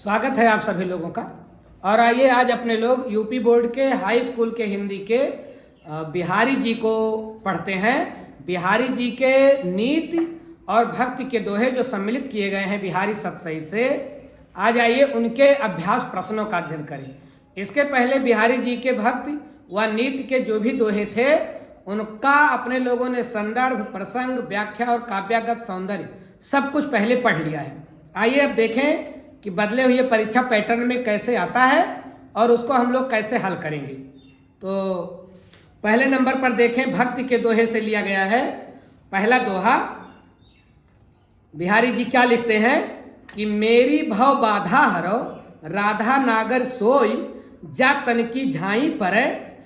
स्वागत है आप सभी लोगों का। और आइए आज अपने लोग यूपी बोर्ड के हाई स्कूल के हिंदी के बिहारी जी को पढ़ते हैं। बिहारी जी के नीति और भक्ति के दोहे जो सम्मिलित किए गए हैं बिहारी सतसई से, आज आइए उनके अभ्यास प्रश्नों का अध्ययन करें। इसके पहले बिहारी जी के भक्ति व नीति के जो भी दोहे थे उनका अपने लोगों ने संदर्भ, प्रसंग, व्याख्या और काव्यागत सौंदर्य सब कुछ पहले पढ़ लिया है। आइए अब देखें कि बदले हुए परीक्षा पैटर्न में कैसे आता है और उसको हम लोग कैसे हल करेंगे। तो पहले नंबर पर देखें, भक्ति के दोहे से लिया गया है। पहला दोहा बिहारी जी क्या लिखते हैं कि मेरी भव बाधा हरो राधा नागर सोई, जा तन की झाई पर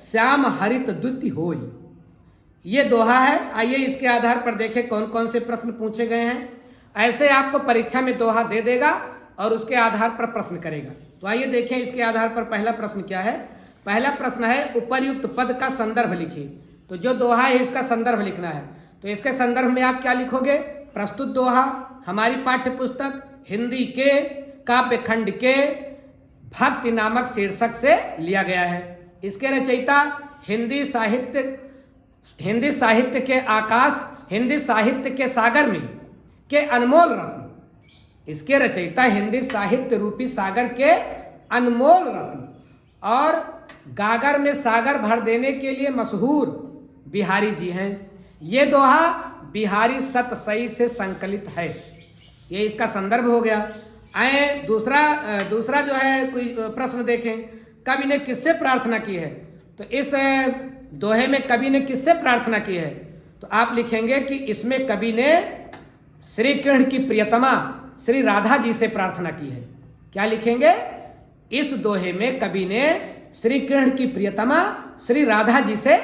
श्याम हरित द्युति होई। ये दोहा है। आइए इसके आधार पर देखें कौन कौन से प्रश्न पूछे गए हैं। ऐसे आपको परीक्षा में दोहा दे देगा और उसके आधार पर प्रश्न करेगा। तो आइए देखें इसके आधार पर पहला प्रश्न क्या है। पहला प्रश्न है उपर्युक्त पद का संदर्भ लिखिए। तो जो दोहा है इसका संदर्भ लिखना है। तो इसके संदर्भ में आप क्या लिखोगे? प्रस्तुत दोहा हमारी पाठ्य पुस्तक हिंदी के काव्य खंड के भक्ति नामक शीर्षक से लिया गया है। इसके रचयिता हिंदी साहित्य के आकाश, हिंदी साहित्य के सागर में के अनमोल रत्न, इसके रचयिता हिंदी साहित्य रूपी सागर के अनमोल रत्न और गागर में सागर भर देने के लिए मशहूर बिहारी जी हैं। ये दोहा बिहारी सतसई से संकलित है। ये इसका संदर्भ हो गया। आए दूसरा जो है कोई प्रश्न देखें, कवि ने किससे प्रार्थना की है। तो इस दोहे में कवि ने किससे प्रार्थना की है? तो आप लिखेंगे कि इसमें कवि ने श्री कृष्ण की प्रियतमा श्री राधा जी से प्रार्थना की है। क्या लिखेंगे? इस दोहे में कवि ने श्री कृष्ण की प्रियतमा श्री राधा जी से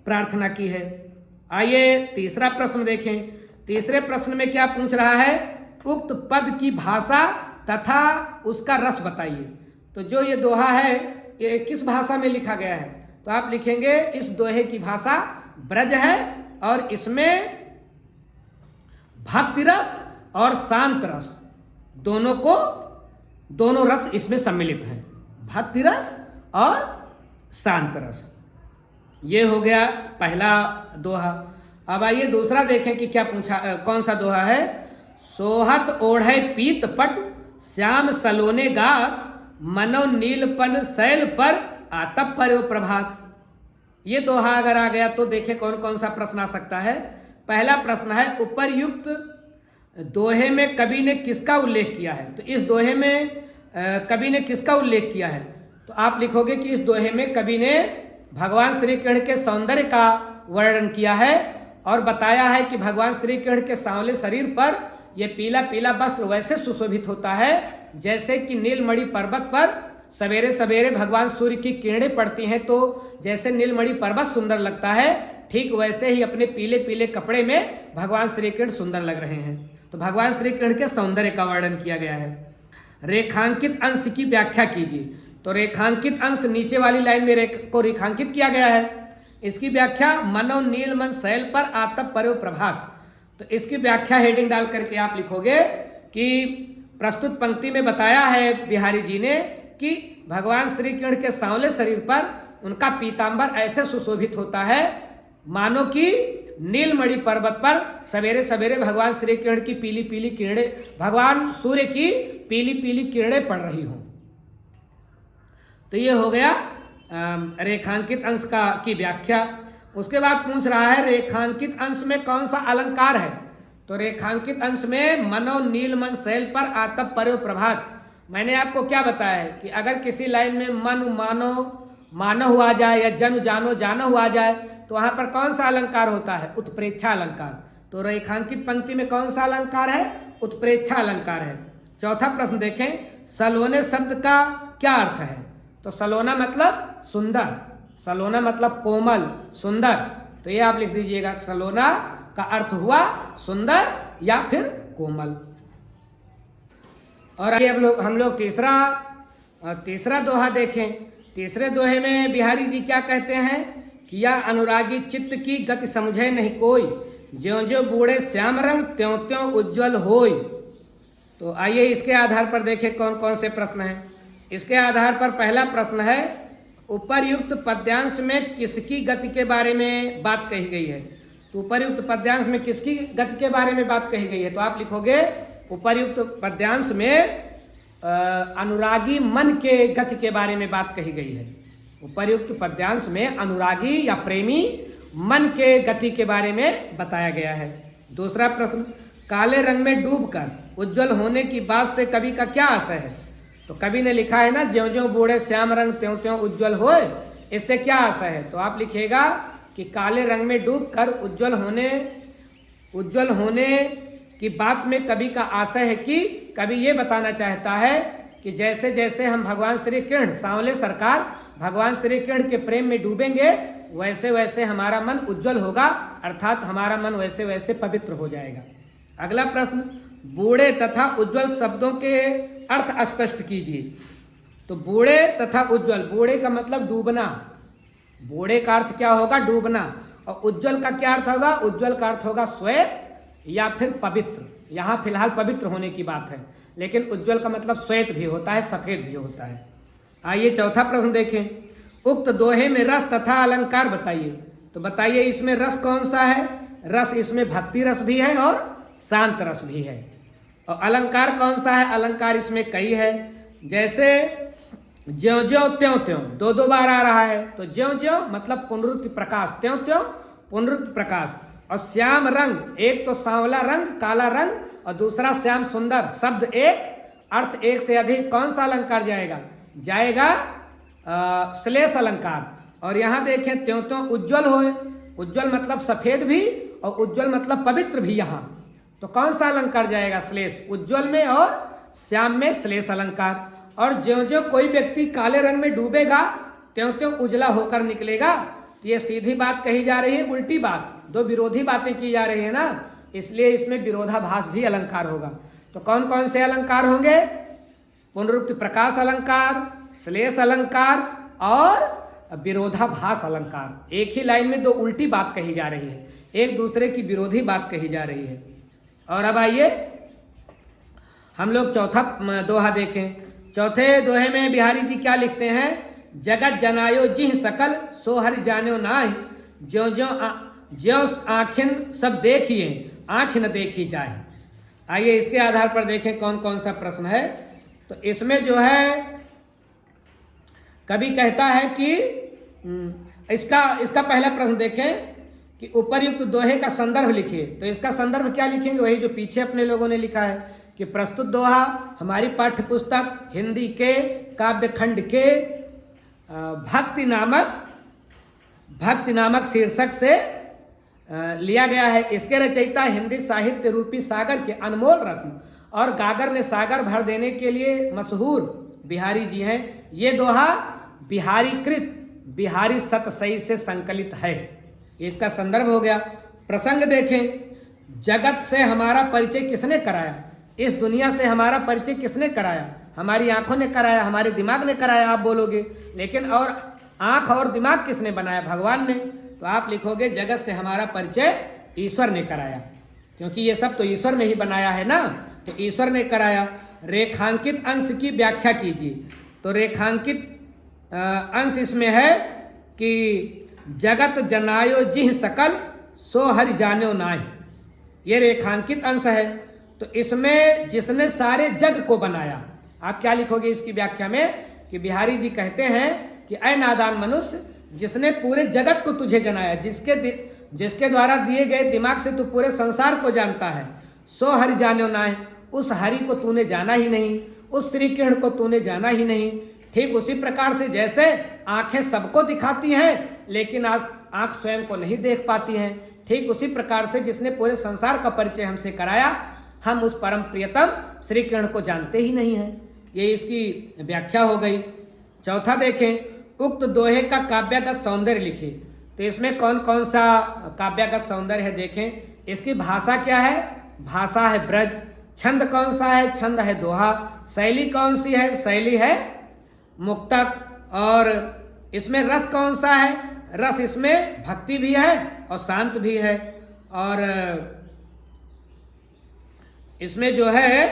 प्रार्थना की है। आइए तीसरा प्रश्न देखें। तीसरे प्रश्न में क्या पूछ रहा है? उक्त पद की भाषा तथा उसका रस बताइए। तो जो ये दोहा है ये किस भाषा में लिखा गया है? तो आप लिखेंगे इस दोहे की भाषा ब्रज है और इसमें भक्ति रस और शांत रस दोनों रस इसमें सम्मिलित हैं। भक्ति रस और शांत रस। ये हो गया पहला दोहा। अब आइए दूसरा देखें कि क्या पूछा, कौन सा दोहा है। सोहत ओढ़े पीत पट श्याम सलोने गात, मनो नीलपन शैल पर आतप पर प्रभात। ये दोहा अगर आ गया तो देखें कौन कौन सा प्रश्न आ सकता है। पहला प्रश्न है उपर्युक्त दोहे में कवि ने किसका उल्लेख किया है। तो इस दोहे में कवि ने किसका उल्लेख किया है? तो आप लिखोगे कि इस दोहे में कवि ने भगवान श्री कृष्ण के सौंदर्य का वर्णन किया है और बताया है कि भगवान श्री कृष्ण के सांवले शरीर पर यह पीला पीला वस्त्र वैसे सुशोभित होता है जैसे कि नीलमणि पर्वत पर सवेरे सवेरे भगवान सूर्य की किरणें पड़ती हैं तो जैसे नीलमणि पर्वत सुंदर लगता है, ठीक वैसे ही अपने पीले पीले कपड़े में भगवान श्री कृष्ण सुंदर लग रहे हैं। तो भगवान श्री कृष्ण के सौंदर्य का वर्णन किया गया है। रेखांकित अंश की व्याख्या कीजिए। तो रेखांकित अंश नीचे वाली लाइन में को रेखांकित किया गया है। इसकी व्याख्या मनो नीलमन शैल पर आतप पर प्रभात। तो इसकी व्याख्या हेडिंग डाल करके आप लिखोगे कि प्रस्तुत पंक्ति में बताया है बिहारी जी ने कि भगवान श्री कृष्ण के सांवले शरीर पर उनका पीतांबर ऐसे सुशोभित होता है मानो कि नीलमणि पर्वत पर सवेरे सवेरे भगवान श्री कृष्ण की पीली पीली किरणें, भगवान सूर्य की पीली पीली किरणें पड़ रही हों। तो ये हो गया रेखांकित अंश की व्याख्या। उसके बाद पूछ रहा है रेखांकित अंश में कौन सा अलंकार है। तो रेखांकित अंश में मनो नीलमन शैल पर आतप पर प्रभात। मैंने आपको क्या बताया है कि अगर किसी लाइन में मन मानो मानो हुआ जाए या जन जानो जानो हुआ जाए तो वहां पर कौन सा अलंकार होता है? उत्प्रेक्षा अलंकार। तो रेखांकित पंक्ति में कौन सा अलंकार है? उत्प्रेक्षा अलंकार है। चौथा प्रश्न देखें, सलोने शब्द का क्या अर्थ है। तो सलोना मतलब सुंदर, सलोना मतलब कोमल, सुंदर। तो ये आप लिख दीजिएगा, सलोना का अर्थ हुआ सुंदर या फिर कोमल। और आइए हम लोग तीसरा दोहा देखें। तीसरे दोहे में बिहारी जी क्या कहते हैं कि या अनुरागी चित्त की गति समझे नहीं कोई, ज्यों ज्यों बूढ़े श्याम रंग त्यों त्यों उज्ज्वल होय। तो आइए इसके आधार पर देखें कौन कौन से प्रश्न हैं। इसके आधार पर पहला प्रश्न है, उपर्युक्त पद्यांश में किसकी गति के बारे में बात कही गई है। तो उपर्युक्त पद्यांश में किसकी गति के बारे में बात कही गई है, तो आप लिखोगे उपर्युक्त पद्यांश में अनुरागी मन के गति के बारे में बात कही गई है। उपर्युक्त पद्यांश में अनुरागी या प्रेमी मन के गति के बारे में बताया गया है। दूसरा प्रश्न, काले रंग में डूबकर उज्जवल होने की बात से कवि का क्या आशय है। तो कवि ने लिखा है ना, ज्यों ज्यों बूढ़े श्याम रंग त्यों त्यों उज्जवल होए, इससे क्या आशय है। तो आप लिखिएगा कि काले रंग में डूबकर उज्जवल होने की बात में कवि का आशय है कि कवि ये बताना चाहता है कि जैसे जैसे हम भगवान श्री कृष्ण सांवले सरकार भगवान श्री कृष्ण के प्रेम में डूबेंगे, वैसे वैसे हमारा मन उज्जवल होगा, अर्थात हमारा मन वैसे वैसे पवित्र हो जाएगा। अगला प्रश्न, बूढ़े तथा उज्जवल शब्दों के अर्थ स्पष्ट कीजिए। तो बूढ़े तथा उज्जवल, बूढ़े का मतलब डूबना, बूढ़े का अर्थ क्या होगा, डूबना। और उज्जवल का क्या अर्थ होगा, उज्जवल का अर्थ होगा श्वेत या फिर पवित्र। यहाँ फिलहाल पवित्र होने की बात है, लेकिन उज्जवल का मतलब श्वेत भी होता है, सफेद भी होता है। आइए चौथा प्रश्न देखें, उक्त दोहे में रस तथा अलंकार बताइए। तो बताइए इसमें रस कौन सा है। रस इसमें भक्ति रस भी है और शांत रस भी है। और अलंकार कौन सा है, अलंकार इसमें कई है। जैसे ज्यों ज्यों त्यों त्यों दो दो बार आ रहा है, तो ज्यों ज्यों मतलब पुनरुक्ति प्रकाश, त्यों त्यों पुनरुक्ति प्रकाश। और श्याम रंग, एक तो सांवला रंग काला रंग और दूसरा श्याम सुंदर, शब्द एक अर्थ एक से अधिक, कौन सा अलंकार जाएगा, जाएगा श्लेष अलंकार। और यहाँ देखें त्यों त्यों उज्जवल होए, उज्जवल मतलब सफेद भी और उज्जवल मतलब पवित्र भी। यहाँ तो कौन सा अलंकार जाएगा, श्लेष, उज्जवल में और श्याम में श्लेष अलंकार। और ज्यों ज्यों कोई व्यक्ति काले रंग में डूबेगा त्यों त्यों उजला होकर निकलेगा। तो ये सीधी बात कही जा रही है, उल्टी बात, दो विरोधी बातें की जा रही है ना, इसलिए इसमें विरोधाभास भी अलंकार होगा। तो कौन कौन से अलंकार होंगे, पुनरुक्ति प्रकाश अलंकार, श्लेष अलंकार और विरोधाभास अलंकार। एक ही लाइन में दो उल्टी बात कही जा रही है, एक दूसरे की विरोधी बात कही जा रही है। और अब आइए हम लोग चौथा दोहा देखें। चौथे दोहे में बिहारी जी क्या लिखते हैं, जगत जनायो जिह सकल सो हरि जान्यो नाहि, ज्यों ज्यों आँखें सब देखिए आँख न देखी जाए। आइए इसके आधार पर देखें कौन कौन सा प्रश्न है। तो इसमें जो है कवि कहता है कि इसका पहला प्रश्न देखें कि उपर्युक्त दोहे का संदर्भ लिखिए। तो इसका संदर्भ क्या लिखेंगे, वही जो पीछे अपने लोगों ने लिखा है कि प्रस्तुत दोहा हमारी पाठ्य पुस्तक हिंदी के काव्य खंड के भक्ति नामक शीर्षक से लिया गया है। इसके रचयिता हिंदी साहित्य रूपी सागर के अनमोल रत्न और गागर में सागर भर देने के लिए मशहूर बिहारी जी हैं। ये दोहा बिहारी सतसई से संकलित है। इसका संदर्भ हो गया। प्रसंग देखें, जगत से हमारा परिचय किसने कराया, इस दुनिया से हमारा परिचय किसने कराया, हमारी आंखों ने कराया, हमारे दिमाग ने कराया आप बोलोगे, लेकिन और आंख और दिमाग किसने बनाया, भगवान ने। तो आप लिखोगे जगत से हमारा परिचय ईश्वर ने कराया, क्योंकि ये सब तो ईश्वर ने ही बनाया है ना, तो ईश्वर ने कराया। रेखांकित अंश की व्याख्या कीजिए। तो रेखांकित अंश इसमें है कि जगत जनायो जिह सकल सो हरि जान्यो नाहि, ये रेखांकित अंश है। तो इसमें जिसने सारे जग को बनाया, आप क्या लिखोगे इसकी व्याख्या में कि बिहारी जी कहते हैं कि ऐ नादान मनुष्य, जिसने पूरे जगत को तुझे जनाया, जिसके द्वारा दिए गए दिमाग से तू पूरे संसार को जानता है, सो हरि जान्यो नाहि, उस हरि को तूने जाना ही नहीं, उस श्री कृष्ण को तूने जाना ही नहीं। ठीक उसी प्रकार से जैसे आंखें सबको दिखाती हैं लेकिन आंख स्वयं को नहीं देख पाती हैं, ठीक उसी प्रकार से जिसने पूरे संसार का परिचय हमसे कराया, हम उस परम प्रियतम श्री कृष्ण को जानते ही नहीं हैं। ये इसकी व्याख्या हो गई। चौथा देखें, उक्त दोहे का काव्यगत सौंदर्य लिखिए। तो इसमें कौन कौन सा काव्यगत सौंदर्य है देखें। इसकी भाषा क्या है, भाषा है ब्रज। छंद कौन सा है, छंद है दोहा। शैली कौन सी है, शैली है मुक्तक। और इसमें रस कौन सा है, रस इसमें भक्ति भी है और शांत भी है। और इसमें जो है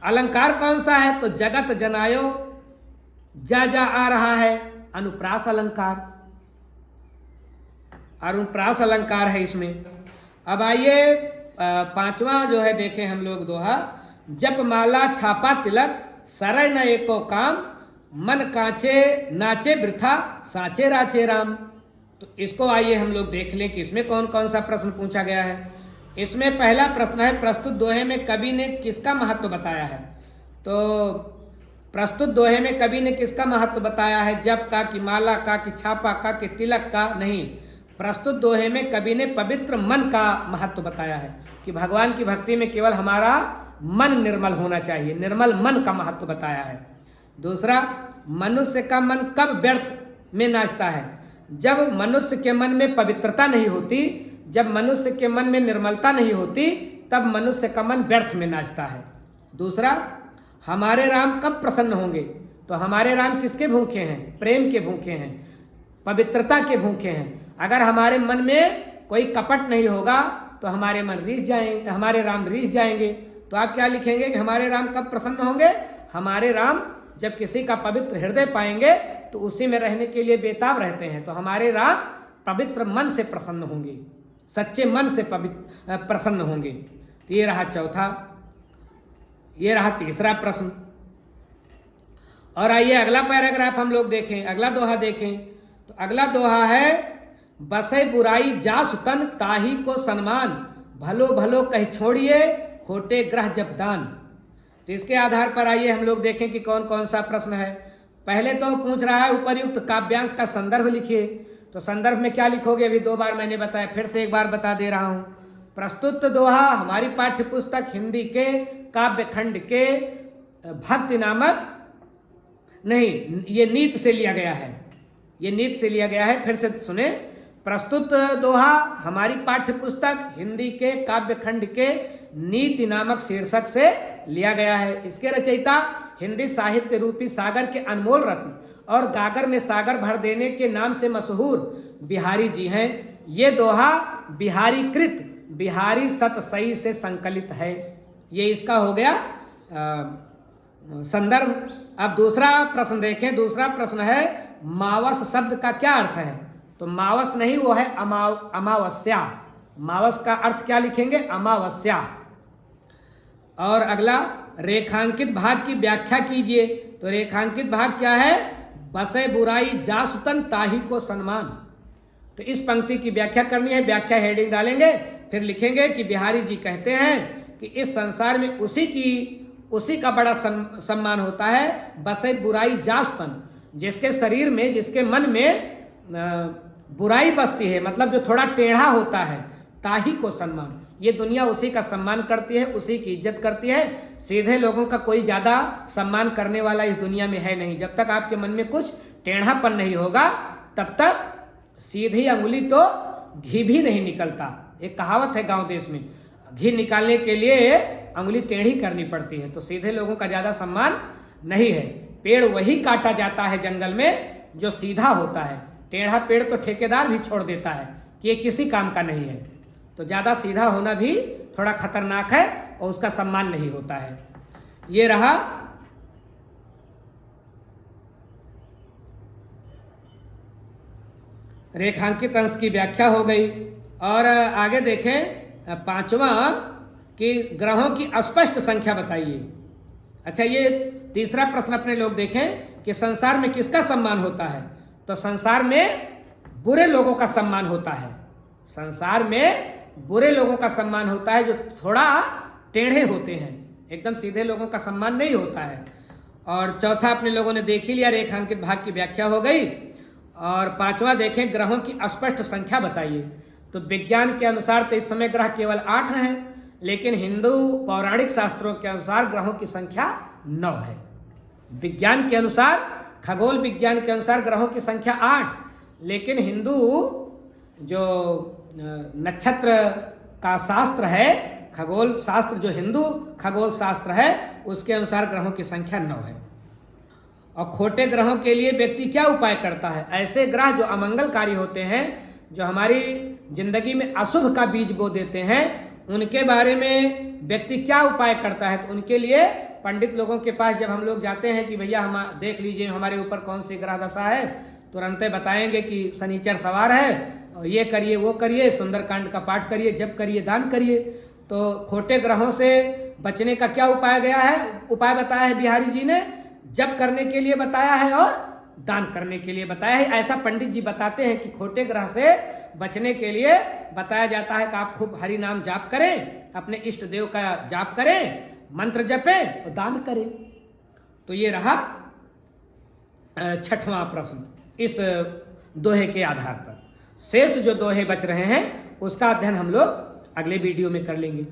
अलंकार कौन सा है? तो जगत जनायो जा जा आ रहा है, अनुप्रास अलंकार, अनुप्रास अलंकार है इसमें। अब आइए पांचवा जो है देखें हम लोग दोहा, जप माला छापा तिलक सरय न एको काम, मन कांचे नाचे वृथा साचे राचे राम। तो इसको आइए हम लोग देख लें कि इसमें कौन कौन सा प्रश्न पूछा गया है। इसमें पहला प्रश्न है, प्रस्तुत दोहे में कवि ने किसका महत्व बताया है? तो प्रस्तुत दोहे में कवि ने किसका महत्व बताया है? जप का, कि माला का, कि छापा का, कि तिलक का? नहीं, प्रस्तुत दोहे में कवि ने पवित्र मन का महत्व बताया है कि भगवान की भक्ति में केवल हमारा मन निर्मल होना चाहिए, निर्मल मन का महत्व बताया है। दूसरा, मनुष्य का मन कब व्यर्थ में नाचता है? जब मनुष्य के मन में पवित्रता नहीं होती, जब मनुष्य के मन में निर्मलता नहीं होती, तब मनुष्य का मन व्यर्थ में नाचता है। दूसरा, हमारे राम कब प्रसन्न होंगे? तो हमारे राम किसके भूखे हैं? प्रेम के भूखे हैं, पवित्रता के भूखे हैं। अगर हमारे मन में कोई कपट नहीं होगा तो हमारे मन रीझ जाएंगे, हमारे राम रीझ जाएंगे। तो आप क्या लिखेंगे कि हमारे राम कब प्रसन्न होंगे? हमारे राम जब किसी का पवित्र हृदय पाएंगे तो उसी में रहने के लिए बेताब रहते हैं। तो हमारे राम पवित्र मन से प्रसन्न होंगे, सच्चे मन से प्रसन्न होंगे। तो ये रहा चौथा। ये रहा तीसरा प्रश्न। और आइए अगला पैराग्राफ हम लोग देखें, अगला दोहा देखें। तो अगला दोहा है, बसे बुराई जासु तन ताही को सम्मान, भलो भलो कह छोड़िए खोटे ग्रह जब दान। तो इसके आधार पर आइए हम लोग देखें कि कौन कौन सा प्रश्न है। पहले तो पूछ रहा है उपर्युक्त काव्यांश का संदर्भ लिखिए। तो संदर्भ में क्या लिखोगे? अभी 2 बार मैंने बताया, फिर से एक बार बता दे रहा हूँ। प्रस्तुत दोहा हमारी पाठ्य पुस्तक हिंदी के काव्य खंड के भक्ति नामक, नहीं, ये नीत से लिया गया है, ये नीत से लिया गया है। फिर से सुने, प्रस्तुत दोहा हमारी पाठ्य पुस्तक हिंदी के काव्य खंड के नीति नामक शीर्षक से लिया गया है। इसके रचयिता हिंदी साहित्य रूपी सागर के अनमोल रत्न और गागर में सागर भर देने के नाम से मशहूर बिहारी जी हैं। ये दोहा बिहारी कृत बिहारी सतसई से संकलित है। ये इसका हो गया संदर्भ। अब दूसरा प्रश्न देखें। दूसरा प्रश्न है, मावस शब्द का क्या अर्थ है? तो मावस नहीं, वो है अमावस्या। मावस का अर्थ क्या लिखेंगे? अमावस्या। और अगला, रेखांकित भाग की व्याख्या कीजिए। तो रेखांकित भाग क्या है? बसे बुराई जासु तन ताही को सम्मान। तो इस पंक्ति की व्याख्या करनी है। व्याख्या हेडिंग डालेंगे, फिर लिखेंगे कि बिहारी जी कहते हैं कि इस संसार में उसी का बड़ा सम्मान होता है, बसे बुराई जासु तन, जिसके शरीर में, जिसके मन में बुराई बसती है, मतलब जो थोड़ा टेढ़ा होता है, ताही को सम्मान। ये दुनिया उसी का सम्मान करती है, उसी की इज्जत करती है। सीधे लोगों का कोई ज़्यादा सम्मान करने वाला इस दुनिया में है नहीं। जब तक आपके मन में कुछ टेढ़ापन नहीं होगा, तब तक सीधी अंगुली तो घी भी नहीं निकलता। एक कहावत है गांव देश में, घी निकालने के लिए अंगुली टेढ़ी करनी पड़ती है। तो सीधे लोगों का ज़्यादा सम्मान नहीं है। पेड़ वही काटा जाता है जंगल में जो सीधा होता है। टेढ़ा पेड़ तो ठेकेदार भी छोड़ देता है कि ये किसी काम का नहीं है। तो ज़्यादा सीधा होना भी थोड़ा खतरनाक है और उसका सम्मान नहीं होता है। ये रहा रेखांकित अंश की व्याख्या हो गई। और आगे देखें पांचवा, कि ग्रहों की स्पष्ट संख्या बताइए। अच्छा, ये तीसरा प्रश्न अपने लोग देखें कि संसार में किसका सम्मान होता है? तो संसार में बुरे लोगों का सम्मान होता है। संसार में बुरे लोगों का सम्मान होता है, जो थोड़ा टेढ़े होते हैं, एकदम सीधे लोगों का सम्मान नहीं होता है। और चौथा अपने लोगों ने देख ही लिया, रेखांकित भाग की व्याख्या हो गई। और पांचवा देखें, ग्रहों की स्पष्ट संख्या बताइए। तो विज्ञान के अनुसार तो इस समय ग्रह केवल 8 हैं, लेकिन हिंदू पौराणिक शास्त्रों के अनुसार ग्रहों की संख्या 9 है। विज्ञान के अनुसार, खगोल विज्ञान के अनुसार ग्रहों की संख्या 8, लेकिन हिंदू जो नक्षत्र का शास्त्र है, खगोल शास्त्र, जो हिंदू खगोल शास्त्र है, उसके अनुसार ग्रहों की संख्या 9 है। और खोटे ग्रहों के लिए व्यक्ति क्या उपाय करता है? ऐसे ग्रह जो अमंगलकारी होते हैं, जो हमारी जिंदगी में अशुभ का बीज बो देते हैं, उनके बारे में व्यक्ति क्या उपाय करता है? तो उनके लिए पंडित लोगों के पास जब हम लोग जाते हैं कि भैया हम देख लीजिए हमारे ऊपर कौन सी ग्रह दशा है, तुरंत बताएंगे कि शनिचर सवार है और ये करिए वो करिए, सुंदरकांड का पाठ करिए, जप करिए, दान करिए। तो खोटे ग्रहों से बचने का क्या उपाय गया है, उपाय बताया है बिहारी जी ने, जप करने के लिए बताया है और दान करने के लिए बताया है। ऐसा पंडित जी बताते हैं कि खोटे ग्रह से बचने के लिए बताया जाता है कि आप खूब हरि नाम जाप करें, अपने इष्ट देव का जाप करें, मंत्र जपें और दान करें। तो ये रहा 6वां प्रश्न इस दोहे के आधार पर। शेष जो दोहे बच रहे हैं उसका अध्ययन हम लोग अगले वीडियो में कर लेंगे।